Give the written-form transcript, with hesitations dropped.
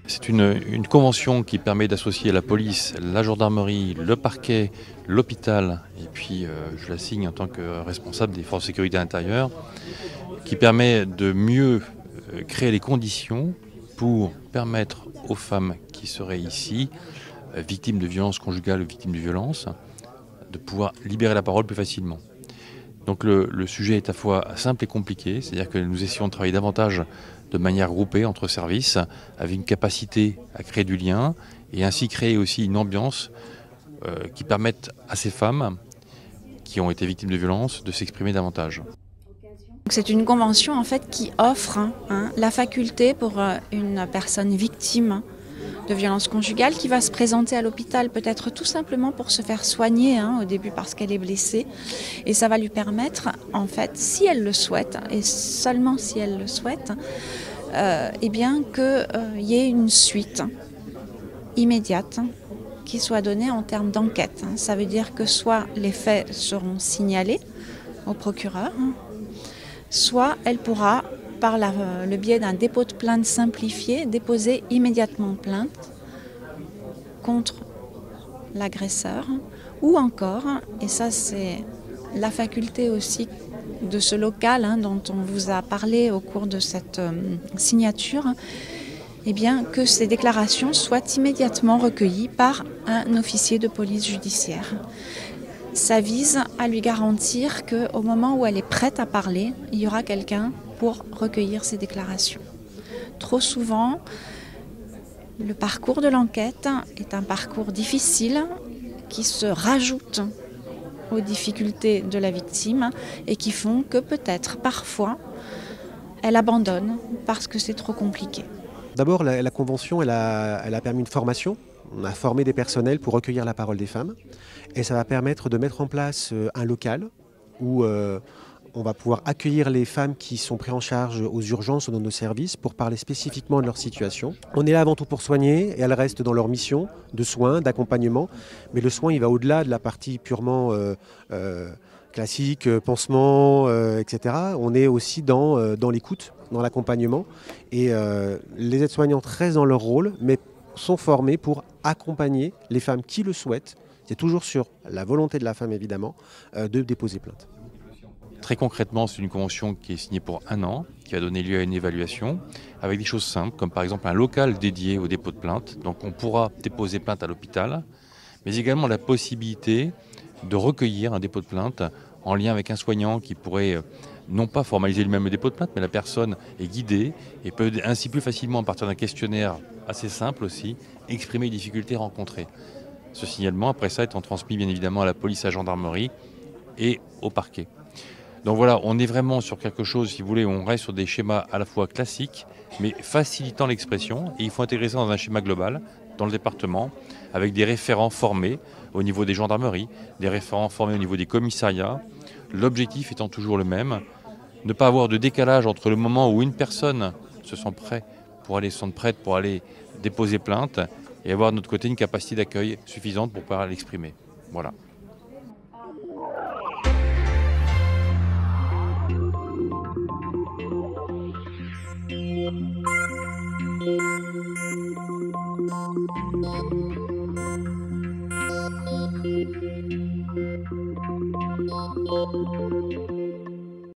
C'est une convention qui permet d'associer la police, la gendarmerie, le parquet, l'hôpital, et puis je la signe en tant que responsable des forces de sécurité intérieure, qui permet de mieux créer les conditions pour permettre aux femmes qui seraient ici, victimes de violences conjugales ou victimes de violences, de pouvoir libérer la parole plus facilement. Donc le sujet est à la fois simple et compliqué, c'est-à-dire que nous essayons de travailler davantage de manière groupée entre services, avec une capacité à créer du lien et ainsi créer aussi une ambiance qui permette à ces femmes qui ont été victimes de violences de s'exprimer davantage. C'est une convention en fait qui offre la faculté pour une personne victime de violences conjugales qui va se présenter à l'hôpital peut-être tout simplement pour se faire soigner au début parce qu'elle est blessée, et ça va lui permettre en fait, si elle le souhaite et seulement si elle le souhaite, eh bien qu'il y ait une suite immédiate qui soit donnée en termes d'enquête. Ça veut dire que soit les faits seront signalés au procureur, soit elle pourra, par le biais d'un dépôt de plainte simplifié, déposer immédiatement plainte contre l'agresseur, ou encore, et ça c'est la faculté aussi de ce local dont on vous a parlé au cours de cette signature, eh bien, que ces déclarations soient immédiatement recueillies par un officier de police judiciaire. Ça vise à lui garantir qu'au moment où elle est prête à parler, il y aura quelqu'un pour recueillir ces déclarations. Trop souvent, le parcours de l'enquête est un parcours difficile qui se rajoute aux difficultés de la victime et qui font que peut-être, parfois, elle abandonne parce que c'est trop compliqué. D'abord, la convention, elle a permis une formation. On a formé des personnels pour recueillir la parole des femmes. Et ça va permettre de mettre en place un local où on va pouvoir accueillir les femmes qui sont prises en charge aux urgences ou dans nos services pour parler spécifiquement de leur situation. On est là avant tout pour soigner et elles restent dans leur mission de soins, d'accompagnement. Mais le soin, il va au-delà de la partie purement classique, pansement, etc. On est aussi dans l'écoute, dans l'accompagnement. Et les aides-soignantes restent dans leur rôle, mais sont formées pour accompagner les femmes qui le souhaitent. C'est toujours sur la volonté de la femme, évidemment, de déposer plainte. Très concrètement, c'est une convention qui est signée pour 1 an, qui va donner lieu à une évaluation, avec des choses simples, comme par exemple un local dédié au dépôt de plainte. Donc on pourra déposer plainte à l'hôpital, mais également la possibilité de recueillir un dépôt de plainte en lien avec un soignant qui pourrait non pas formaliser lui-même le dépôt de plainte, mais la personne est guidée et peut ainsi plus facilement, à partir d'un questionnaire assez simple aussi, exprimer les difficultés rencontrées. Ce signalement, après ça, étant transmis bien évidemment à la police, à la gendarmerie et au parquet. Donc voilà, on est vraiment sur quelque chose, si vous voulez, où on reste sur des schémas à la fois classiques, mais facilitant l'expression. Et il faut intégrer ça dans un schéma global, dans le département, avec des référents formés au niveau des gendarmeries, des référents formés au niveau des commissariats. L'objectif étant toujours le même, ne pas avoir de décalage entre le moment où une personne se sent prête pour aller déposer plainte, et avoir de notre côté une capacité d'accueil suffisante pour pouvoir l'exprimer. Voilà.